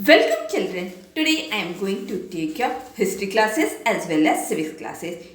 Welcome children. Today I am going to take your history classes as well as civics classes.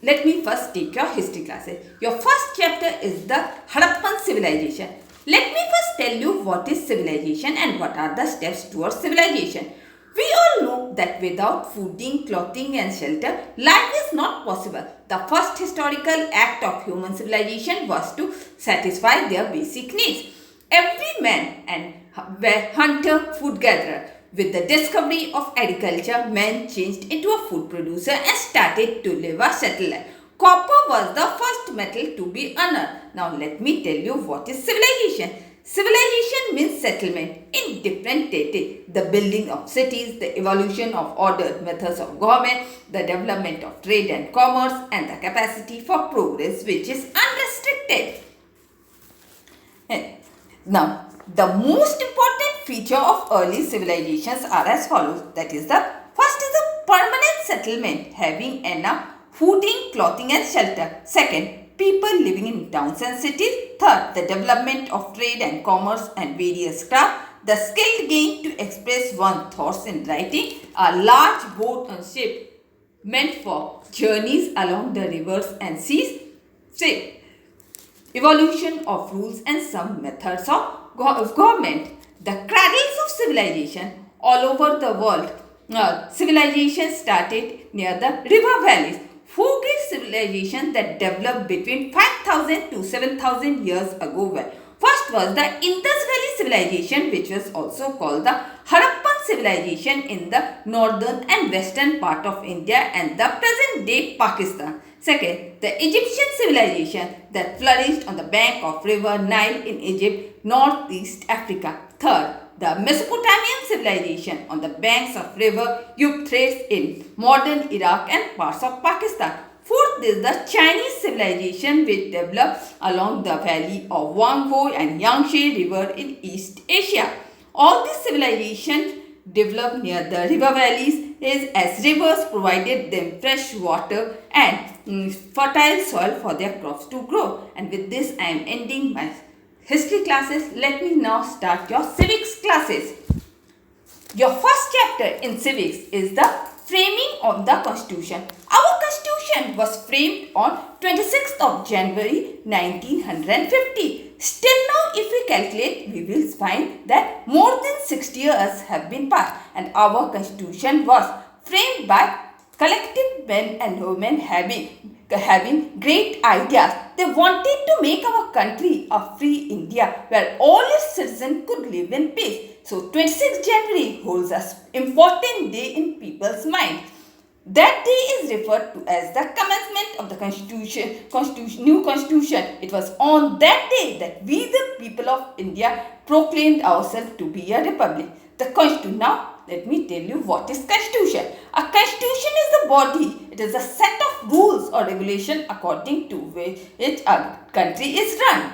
Let me first take your history classes. Your first chapter is the Harappan Civilization. Let me first tell you what is civilization and what are the steps towards civilization. We all know that without fooding, clothing and shelter, life is not possible. The first historical act of human civilization was to satisfy their basic needs. Every man and were hunter, food gatherer. With the discovery of agriculture, man changed into a food producer and started to live a settled life. Copper was the first metal to be unearthed. Now let me tell you what is civilization. Civilization means settlement in different territories, the building of cities, the evolution of ordered methods of government, the development of trade and commerce, and the capacity for progress which is unrestricted. Now, the most important feature of early civilizations are as follows. That is the first is a permanent settlement having enough fooding, clothing and shelter. Second, people living in towns and cities. Third, the development of trade and commerce and various crafts. The skill gained to express one's thoughts in writing. A large boat and ship meant for journeys along the rivers and seas. Sixth, evolution of rules and some methods of government. The cradles of civilization all over the world. Civilization started near the river valleys. Four great civilizations that developed between 5000 to 7000 years ago were. First was the Indus Valley civilization, which was also called the Harappan civilization in the northern and western part of India and the present day Pakistan. Second, the Egyptian civilization that flourished on the bank of river Nile in Egypt, northeast Africa. Third, the Mesopotamian civilization on the banks of river Euphrates in modern Iraq and parts of Pakistan. Fourth is the Chinese civilization which developed along the valley of Huanghe and Yangtze river in East Asia. All these civilizations developed near the river valleys as rivers provided them fresh water and fertile soil for their crops to grow. And with this I am ending my history classes. Let me now start your civics classes. Your first chapter in civics is the framing of the Constitution. Our Constitution was framed on 26th of January 1950. Still now, if we calculate, we will find that more than 60 years have been passed and our Constitution was framed by collective men and women having great ideas. They wanted to make our country a free India where all its citizens could live in peace. So 26th January holds an important day in people's mind. That day is referred to as the commencement of the new constitution. It was on that day that we the people of India proclaimed ourselves to be a republic. The constitution. Now let me tell you what is constitution. A constitution is the body. It is a set of rules or regulation according to which a country is run.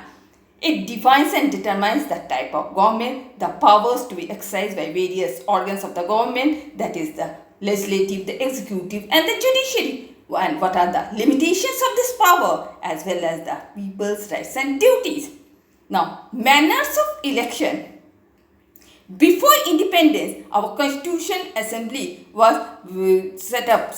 It defines and determines the type of government, the powers to be exercised by various organs of the government, that is the legislative, the executive and the judiciary, and what are the limitations of this power as well as the people's rights and duties. Now, manners of election. Before independence, our Constitution Assembly was set up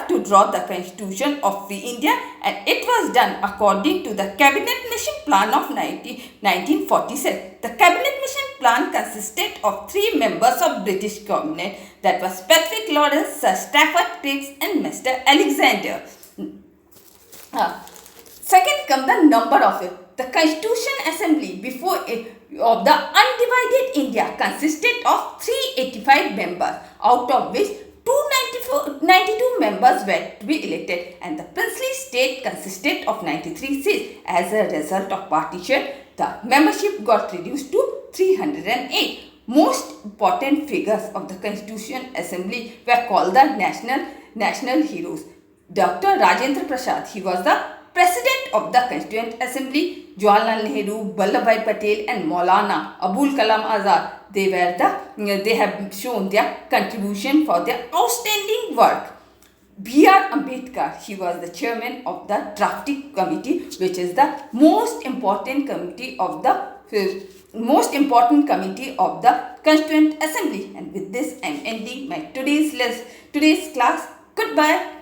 to draw the Constitution of Free India, and it was done according to the Cabinet Mission Plan of 1947. The Cabinet Mission Plan consisted of 3 members of British Cabinet, that was Patrick Lawrence, Sir Stafford Cripps and Mr. Alexander. Second come the number of it. The Constitution Assembly of the undivided India consisted of 385 members, out of which 292 members were to be elected, and the princely state consisted of 93 seats. As a result of partition, the membership got reduced to 308. Most important figures of the Constitution Assembly were called the national heroes. Dr. Rajendra Prasad, he was the President of the Constituent Assembly. Jawaharlal Nehru, Vallabhbhai Patel and Maulana Abul Kalam Azad, they have shown their contribution for their outstanding work. B.R. Ambedkar, he was the chairman of the drafting committee, which is the most important committee of the most important committee of the Constituent Assembly. And with this, I am ending my today's class. Goodbye.